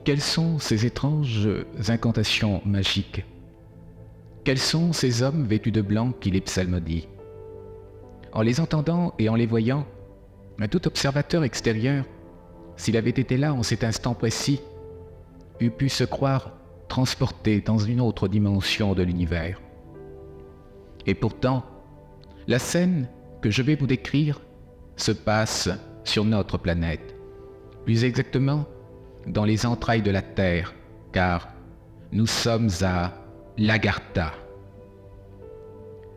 quelles sont ces étranges incantations magiques? Quels sont ces hommes vêtus de blanc qui les psalmodient? En les entendant et en les voyant, tout observateur extérieur, s'il avait été là en cet instant précis, eût pu se croire transporté dans une autre dimension de l'univers. Et pourtant, la scène que je vais vous décrire se passe sur notre planète, plus exactement dans les entrailles de la Terre, car nous sommes à l'Agartha.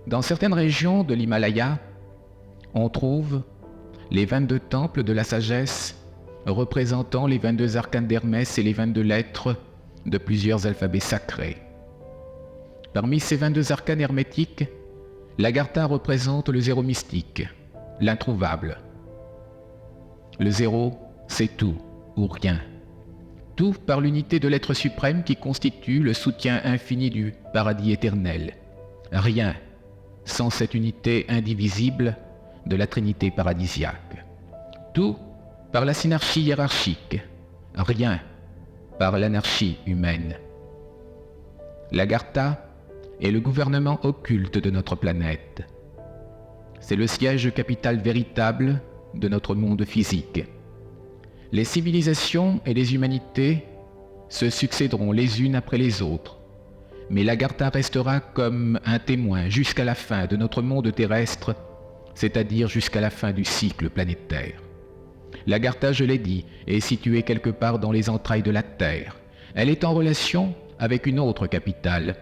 Dans certaines régions de l'Himalaya, on trouve les 22 temples de la sagesse représentant les 22 arcanes d'Hermès et les 22 lettres de plusieurs alphabets sacrés. Parmi ces 22 arcanes hermétiques, l'Agartha représente le zéro mystique, l'introuvable. Le zéro, c'est tout ou rien. Tout par l'unité de l'être suprême qui constitue le soutien infini du paradis éternel. Rien sans cette unité indivisible de la Trinité paradisiaque. Tout par la synarchie hiérarchique. Rien par l'anarchie humaine. L'Agartha est le gouvernement occulte de notre planète. C'est le siège capital véritable de notre monde physique. Les civilisations et les humanités se succéderont les unes après les autres, mais l'Agartha restera comme un témoin jusqu'à la fin de notre monde terrestre, c'est-à-dire jusqu'à la fin du cycle planétaire. L'Agartha, je l'ai dit, est située quelque part dans les entrailles de la Terre. Elle est en relation avec une autre capitale,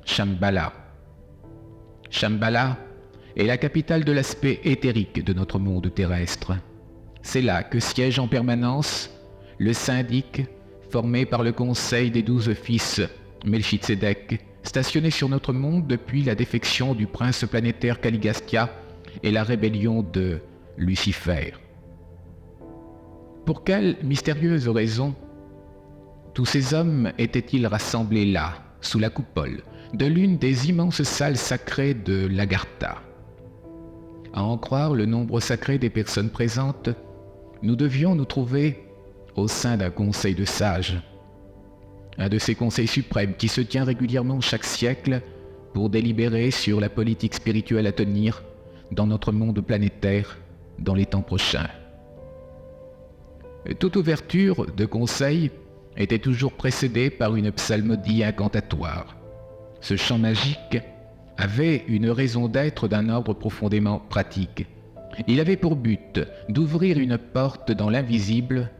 Shambhala. Shambhala est la capitale de l'aspect éthérique de notre monde terrestre. C'est là que siège en permanence le syndic formé par le conseil des 12 fils Melchizedek, stationné sur notre monde depuis la défection du prince planétaire Caligastia et la rébellion de Lucifer. Pour quelle mystérieuse raison tous ces hommes étaient-ils rassemblés là, sous la coupole de l'une des immenses salles sacrées de l'Agartha? À en croire le nombre sacré des personnes présentes, nous devions nous trouver au sein d'un conseil de sages, un de ces conseils suprêmes qui se tient régulièrement chaque siècle pour délibérer sur la politique spirituelle à tenir dans notre monde planétaire dans les temps prochains. Toute ouverture de conseil était toujours précédée par une psalmodie incantatoire. Ce chant magique avait une raison d'être d'un ordre profondément pratique. Il avait pour but d'ouvrir une porte dans l'invisible,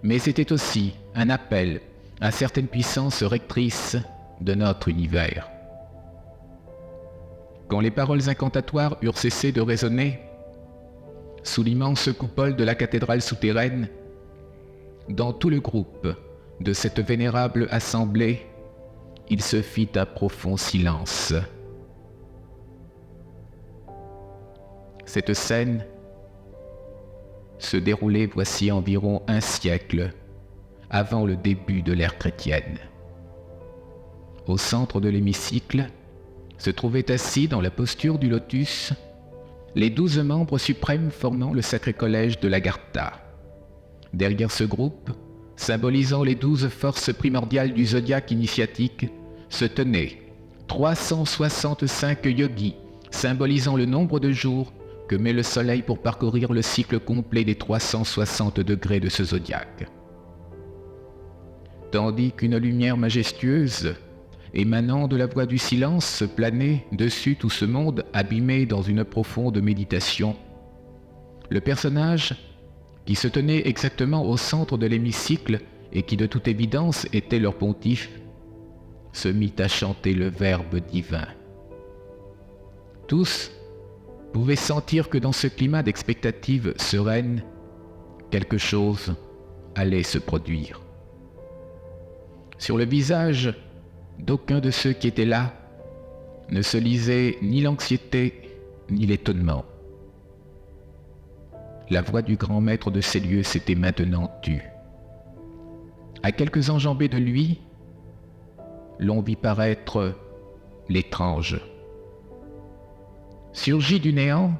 mais c'était aussi un appel à certaines puissances rectrices de notre univers. Quand les paroles incantatoires eurent cessé de résonner, sous l'immense coupole de la cathédrale souterraine, dans tout le groupe de cette vénérable assemblée, il se fit un profond silence. Cette scène se déroulait voici environ un siècle avant le début de l'ère chrétienne. Au centre de l'hémicycle se trouvaient assis dans la posture du lotus les 12 membres suprêmes formant le sacré collège de l'Agartha. Derrière ce groupe, symbolisant les 12 forces primordiales du zodiaque initiatique, se tenaient 365 yogis, symbolisant le nombre de jours que met le soleil pour parcourir le cycle complet des 360 degrés de ce zodiaque. Tandis qu'une lumière majestueuse, émanant de la voie du silence, planait dessus tout ce monde abîmé dans une profonde méditation, le personnage qui se tenait exactement au centre de l'hémicycle et qui de toute évidence était leur pontife, se mit à chanter le verbe divin. Tous pouvaient sentir que dans ce climat d'expectative sereine, quelque chose allait se produire. Sur le visage d'aucun de ceux qui étaient là ne se lisait ni l'anxiété ni l'étonnement. La voix du grand maître de ces lieux s'était maintenant tue. À quelques enjambées de lui, l'on vit paraître l'étrange. Surgi du néant,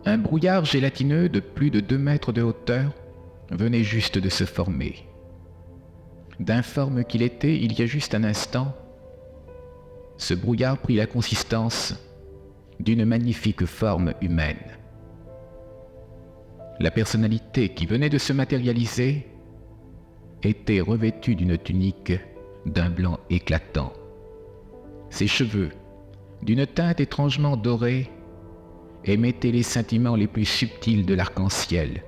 un brouillard gélatineux de plus de 2 mètres de hauteur venait juste de se former. d'informe qu'il était il y a juste un instant, ce brouillard prit la consistance d'une magnifique forme humaine. La personnalité qui venait de se matérialiser était revêtue d'une tunique d'un blanc éclatant. Ses cheveux, d'une teinte étrangement dorée, émettaient les scintillements les plus subtils de l'arc-en-ciel.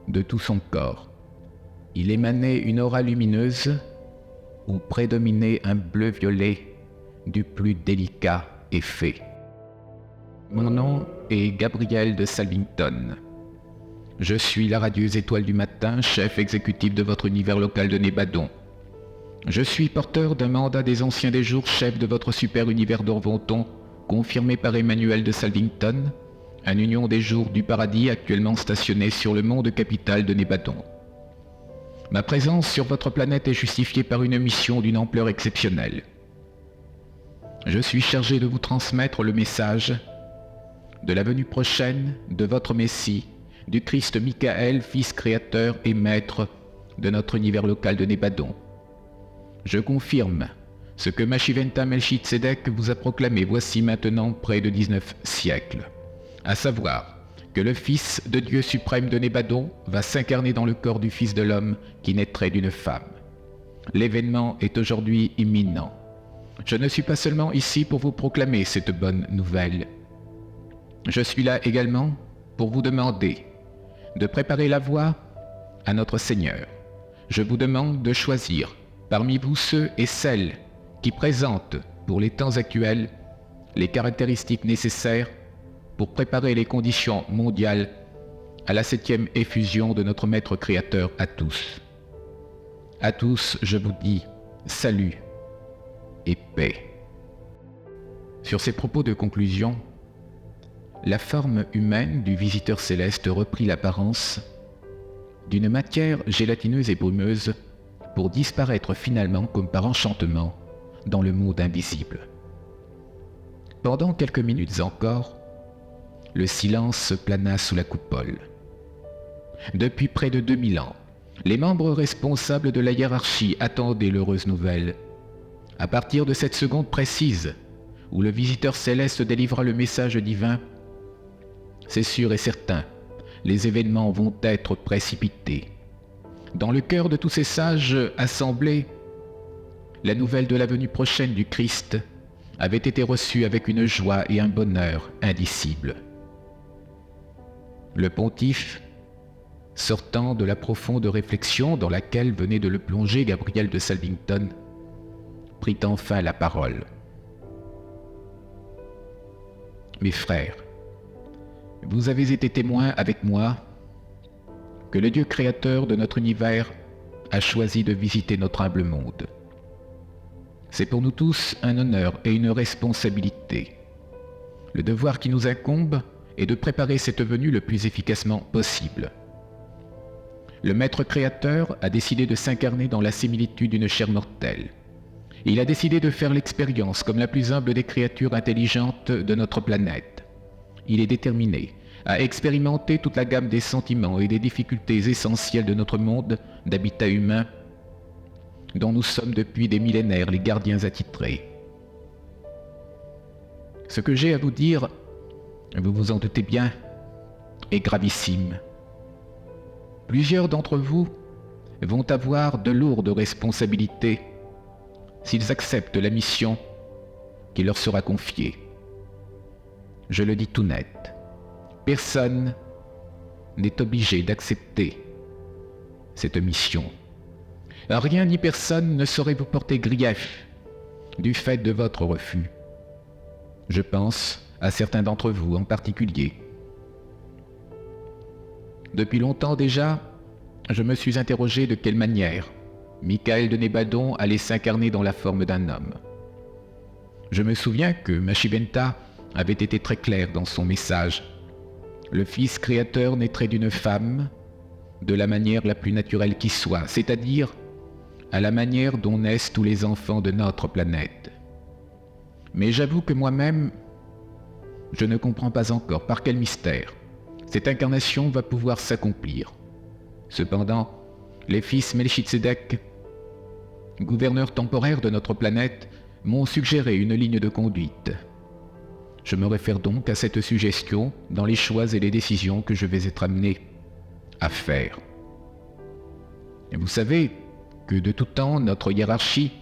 De tout son corps, il émanait une aura lumineuse où prédominait un bleu-violet du plus délicat effet. Mon nom est Gabriel de Salvington. Je suis la radieuse étoile du matin, chef exécutif de votre univers local de Nébadon. Je suis porteur d'un mandat des anciens des jours, chef de votre super univers d'Orvonton, confirmé par Emmanuel de Salvington, un union des jours du paradis actuellement stationné sur le monde capital de Nébadon. Ma présence sur votre planète est justifiée par une mission d'une ampleur exceptionnelle. Je suis chargé de vous transmettre le message de la venue prochaine de votre Messie, du Christ Michael, Fils créateur et maître de notre univers local de Nébadon. Je confirme ce que Mashiventa Melchitsedek vous a proclamé voici maintenant près de 19 siècles, à savoir que le Fils de Dieu suprême de Nébadon va s'incarner dans le corps du Fils de l'homme qui naîtrait d'une femme. L'événement est aujourd'hui imminent. Je ne suis pas seulement ici pour vous proclamer cette bonne nouvelle. Je suis là également pour vous demander de préparer la voie à notre Seigneur. Je vous demande de choisir parmi vous ceux et celles qui présentent, pour les temps actuels, les caractéristiques nécessaires pour préparer les conditions mondiales à la 7e effusion de notre Maître Créateur à tous. À tous, je vous dis salut et paix. Sur ces propos de conclusion, la forme humaine du visiteur céleste reprit l'apparence d'une matière gélatineuse et brumeuse pour disparaître finalement comme par enchantement dans le monde invisible. Pendant quelques minutes encore, le silence plana sous la coupole. Depuis près de 2000 ans, les membres responsables de la hiérarchie attendaient l'heureuse nouvelle. À partir de cette seconde précise, où le visiteur céleste délivra le message divin, c'est sûr et certain, les événements vont être précipités. Dans le cœur de tous ces sages assemblés, la nouvelle de la venue prochaine du Christ avait été reçue avec une joie et un bonheur indicibles. Le pontife, sortant de la profonde réflexion dans laquelle venait de le plonger Gabriel de Salvington, prit enfin la parole. Mes frères, vous avez été témoins avec moi que le Dieu créateur de notre univers a choisi de visiter notre humble monde. C'est pour nous tous un honneur et une responsabilité. Le devoir qui nous incombe est de préparer cette venue le plus efficacement possible. Le Maître Créateur a décidé de s'incarner dans la similitude d'une chair mortelle. Il a décidé de faire l'expérience comme la plus humble des créatures intelligentes de notre planète. Il est déterminé à expérimenter toute la gamme des sentiments et des difficultés essentielles de notre monde d'habitat humain, dont nous sommes depuis des millénaires les gardiens attitrés. Ce que j'ai à vous dire, vous vous en doutez bien, est gravissime. Plusieurs d'entre vous vont avoir de lourdes responsabilités s'ils acceptent la mission qui leur sera confiée. Je le dis tout net, personne n'est obligé d'accepter cette mission. Rien ni personne ne saurait vous porter grief du fait de votre refus. Je pense à certains d'entre vous en particulier. Depuis longtemps déjà, je me suis interrogé de quelle manière Michael de Nébadon allait s'incarner dans la forme d'un homme. Je me souviens que Mashiventa avait été très clair dans son message. Le Fils créateur naîtrait d'une femme de la manière la plus naturelle qui soit, c'est-à-dire à la manière dont naissent tous les enfants de notre planète. Mais j'avoue que moi-même, je ne comprends pas encore par quel mystère cette incarnation va pouvoir s'accomplir. Cependant, les fils Melchitsedek gouverneurs temporaires de notre planète, m'ont suggéré une ligne de conduite. Je me réfère donc à cette suggestion dans les choix et les décisions que je vais être amené à faire. Et vous savez que de tout temps, notre hiérarchie,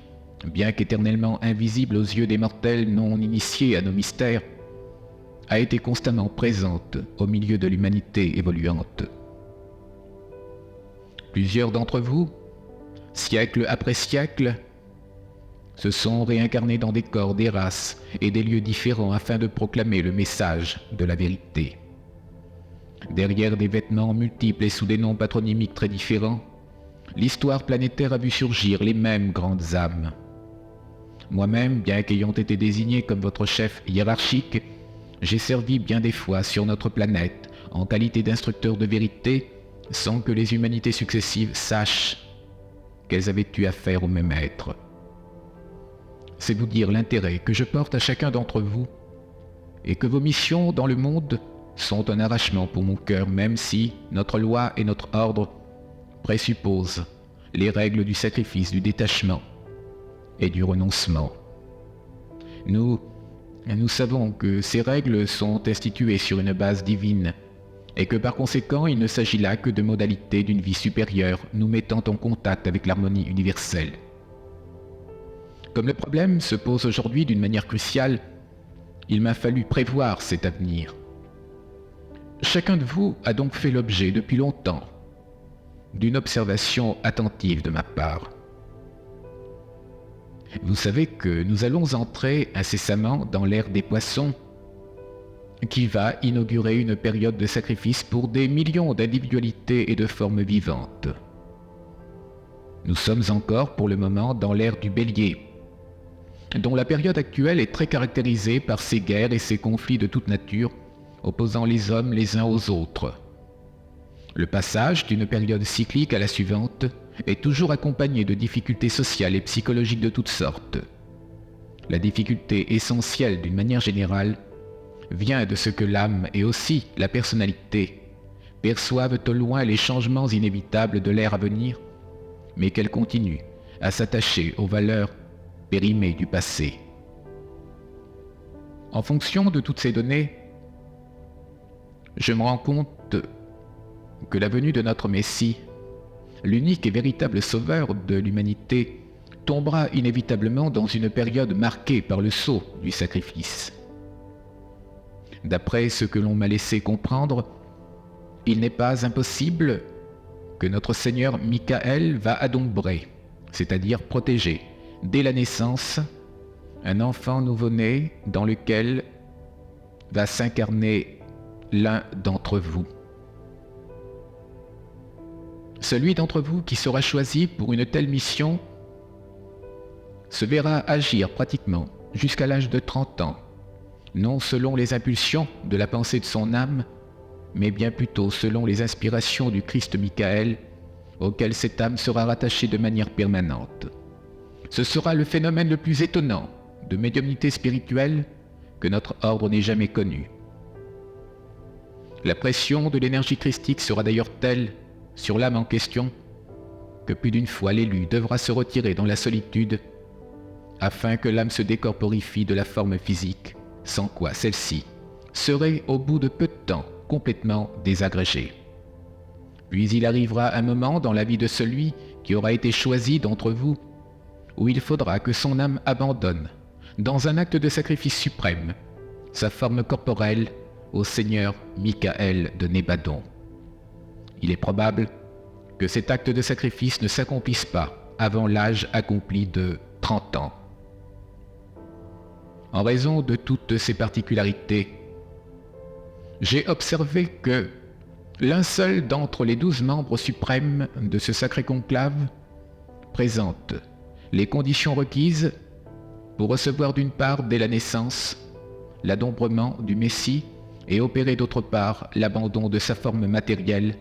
bien qu'éternellement invisible aux yeux des mortels non initiés à nos mystères, a été constamment présente au milieu de l'humanité évoluante. Plusieurs d'entre vous, siècle après siècle, se sont réincarnés dans des corps, des races et des lieux différents afin de proclamer le message de la vérité. Derrière des vêtements multiples et sous des noms patronymiques très différents, l'histoire planétaire a vu surgir les mêmes grandes âmes. Moi-même, bien qu'ayant été désigné comme votre chef hiérarchique, j'ai servi bien des fois sur notre planète en qualité d'instructeur de vérité sans que les humanités successives sachent qu'elles avaient eu affaire au même être. C'est vous dire l'intérêt que je porte à chacun d'entre vous et que vos missions dans le monde sont un arrachement pour mon cœur, même si notre loi et notre ordre présupposent les règles du sacrifice, du détachement et du renoncement. Nous savons que ces règles sont instituées sur une base divine et que par conséquent il ne s'agit là que de modalités d'une vie supérieure nous mettant en contact avec l'harmonie universelle. Comme le problème se pose aujourd'hui d'une manière cruciale, il m'a fallu prévoir cet avenir. Chacun de vous a donc fait l'objet depuis longtemps d'une observation attentive de ma part. Vous savez que nous allons entrer incessamment dans l'ère des poissons, qui va inaugurer une période de sacrifice pour des millions d'individualités et de formes vivantes. Nous sommes encore pour le moment dans l'ère du bélier, dont la période actuelle est très caractérisée par ces guerres et ces conflits de toute nature, opposant les hommes les uns aux autres. Le passage d'une période cyclique à la suivante est toujours accompagné de difficultés sociales et psychologiques de toutes sortes. La difficulté essentielle d'une manière générale vient de ce que l'âme et aussi la personnalité perçoivent au loin les changements inévitables de l'ère à venir, mais qu'elles continuent à s'attacher aux valeurs périmées du passé. En fonction de toutes ces données, je me rends compte que la venue de notre Messie, l'unique et véritable sauveur de l'humanité, tombera inévitablement dans une période marquée par le sceau du sacrifice. D'après ce que l'on m'a laissé comprendre, il n'est pas impossible que notre Seigneur Michael va adombrer, c'est-à-dire protéger, dès la naissance, un enfant nouveau-né dans lequel va s'incarner l'un d'entre vous. Celui d'entre vous qui sera choisi pour une telle mission se verra agir pratiquement jusqu'à l'âge de 30 ans, non selon les impulsions de la pensée de son âme, mais bien plutôt selon les inspirations du Christ Michael, auquel cette âme sera rattachée de manière permanente. Ce sera le phénomène le plus étonnant de médiumnité spirituelle que notre ordre n'ait jamais connu. La pression de l'énergie christique sera d'ailleurs telle sur l'âme en question que plus d'une fois l'élu devra se retirer dans la solitude afin que l'âme se décorporifie de la forme physique, sans quoi celle-ci serait au bout de peu de temps complètement désagrégée. Puis il arrivera un moment dans la vie de celui qui aura été choisi d'entre vous où il faudra que son âme abandonne, dans un acte de sacrifice suprême, sa forme corporelle au Seigneur Michael de Nébadon. Il est probable que cet acte de sacrifice ne s'accomplisse pas avant l'âge accompli de 30 ans. En raison de toutes ces particularités, j'ai observé que l'un seul d'entre les 12 membres suprêmes de ce sacré conclave présente les conditions requises pour recevoir d'une part dès la naissance l'adombrement du Messie et opérer d'autre part l'abandon de sa forme matérielle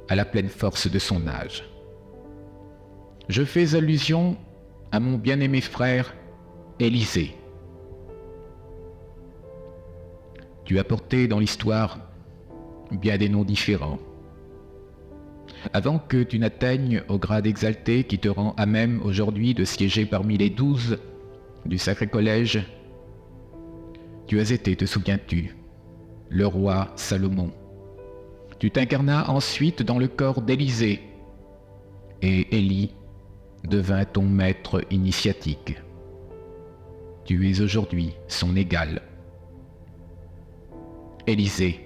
à la pleine force de son âge. Je fais allusion à mon bien-aimé frère Élisée. Tu as porté dans l'histoire bien des noms différents. avant que tu n'atteignes au grade exalté qui te rend à même aujourd'hui de siéger parmi les 12 du Sacré Collège, tu as été, te souviens-tu, le roi Salomon. Tu t'incarnas ensuite dans le corps d'Élisée, et Élie devint ton maître initiatique. Tu es aujourd'hui son égal. Élisée,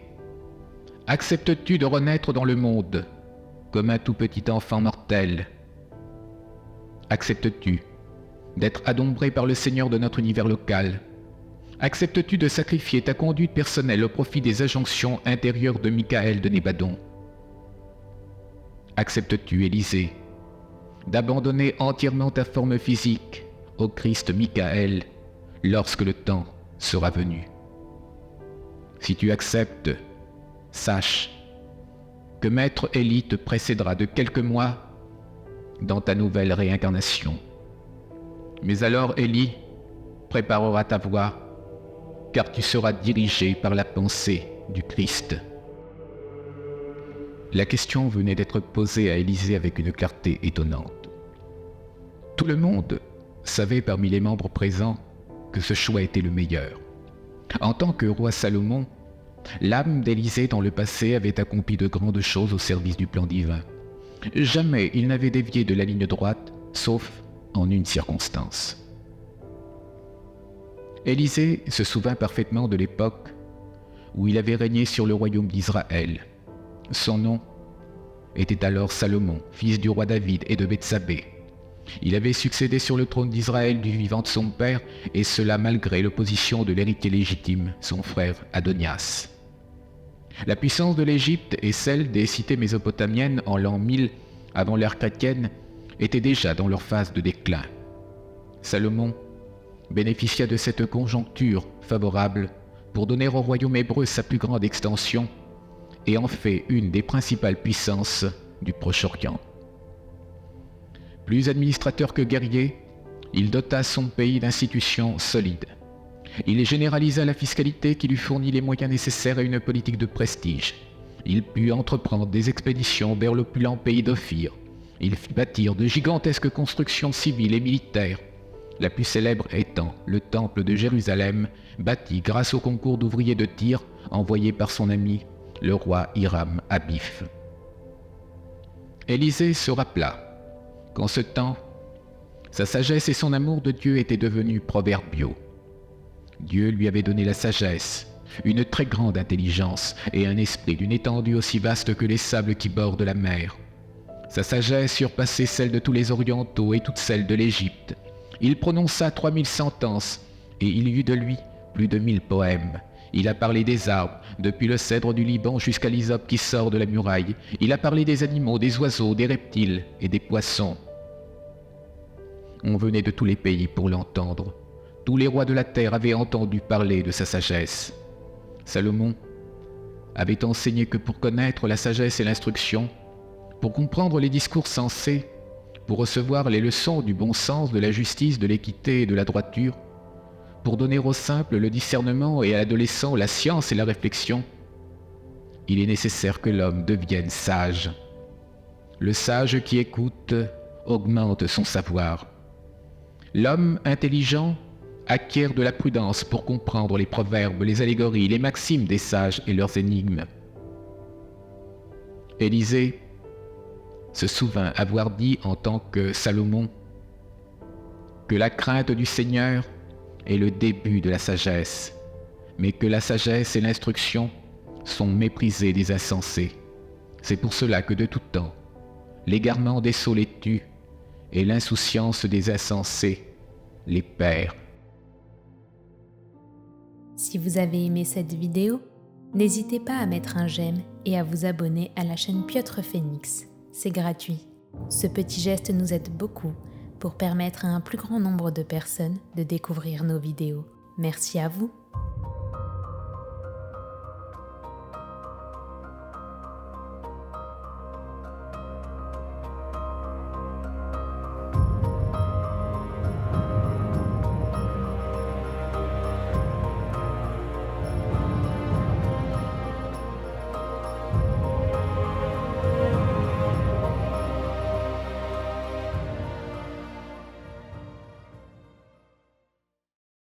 acceptes-tu de renaître dans le monde comme un tout petit enfant mortel? Acceptes-tu d'être adombré par le Seigneur de notre univers local? Acceptes-tu de sacrifier ta conduite personnelle au profit des injonctions intérieures de Michael de Nébadon? Acceptes-tu, Élisée, d'abandonner entièrement ta forme physique au Christ Michael lorsque le temps sera venu? Si tu acceptes, sache que Maître Élie te précédera de quelques mois dans ta nouvelle réincarnation. Mais alors Élie préparera ta voie, car tu seras dirigé par la pensée du Christ. La question venait d'être posée à Élisée avec une clarté étonnante. Tout le monde savait parmi les membres présents que ce choix était le meilleur. En tant que roi Salomon, l'âme d'Élisée dans le passé avait accompli de grandes choses au service du plan divin. Jamais il n'avait dévié de la ligne droite, sauf en une circonstance. Élisée se souvint parfaitement de l'époque où il avait régné sur le royaume d'Israël. Son nom était alors Salomon, fils du roi David et de Bethsabée. Il avait succédé sur le trône d'Israël du vivant de son père, et cela malgré l'opposition de l'héritier légitime, son frère Adonias. La puissance de l'Égypte et celle des cités mésopotamiennes en l'an 1000 avant l'ère chrétienne étaient déjà dans leur phase de déclin. Salomon bénéficia de cette conjoncture favorable pour donner au royaume hébreu sa plus grande extension et en fait une des principales puissances du Proche-Orient. Plus administrateur que guerrier, il dota son pays d'institutions solides. Il généralisa la fiscalité qui lui fournit les moyens nécessaires à une politique de prestige. Il put entreprendre des expéditions vers l'opulent pays d'Ophir. Il fit bâtir de gigantesques constructions civiles et militaires, la plus célèbre étant le temple de Jérusalem, bâti grâce au concours d'ouvriers de Tyr envoyé par son ami, le roi Hiram Abif. Élisée se rappela qu'en ce temps, sa sagesse et son amour de Dieu étaient devenus proverbiaux. Dieu lui avait donné la sagesse, une très grande intelligence et un esprit d'une étendue aussi vaste que les sables qui bordent la mer. Sa sagesse surpassait celle de tous les orientaux et toute celle de l'Égypte. Il prononça 3000 sentences et il y eut de lui plus de 1000 poèmes. Il a parlé des arbres, depuis le cèdre du Liban jusqu'à l'hysope qui sort de la muraille. Il a parlé des animaux, des oiseaux, des reptiles et des poissons. On venait de tous les pays pour l'entendre. Tous les rois de la terre avaient entendu parler de sa sagesse. Salomon avait enseigné que pour connaître la sagesse et l'instruction, pour comprendre les discours sensés, pour recevoir les leçons du bon sens, de la justice, de l'équité et de la droiture, pour donner aux simples le discernement et à l'adolescent la science et la réflexion, il est nécessaire que l'homme devienne sage. Le sage qui écoute augmente son savoir. L'homme intelligent acquiert de la prudence pour comprendre les proverbes, les allégories, les maximes des sages et leurs énigmes. Élisée se souvint avoir dit en tant que Salomon que la crainte du Seigneur est le début de la sagesse, mais que la sagesse et l'instruction sont méprisées des insensés. C'est pour cela que de tout temps, l'égarement des sots les tue et l'insouciance des insensés les perd. Si vous avez aimé cette vidéo, n'hésitez pas à mettre un j'aime et à vous abonner à la chaîne Piotr Phoenix. C'est gratuit. Ce petit geste nous aide beaucoup pour permettre à un plus grand nombre de personnes de découvrir nos vidéos. Merci à vous.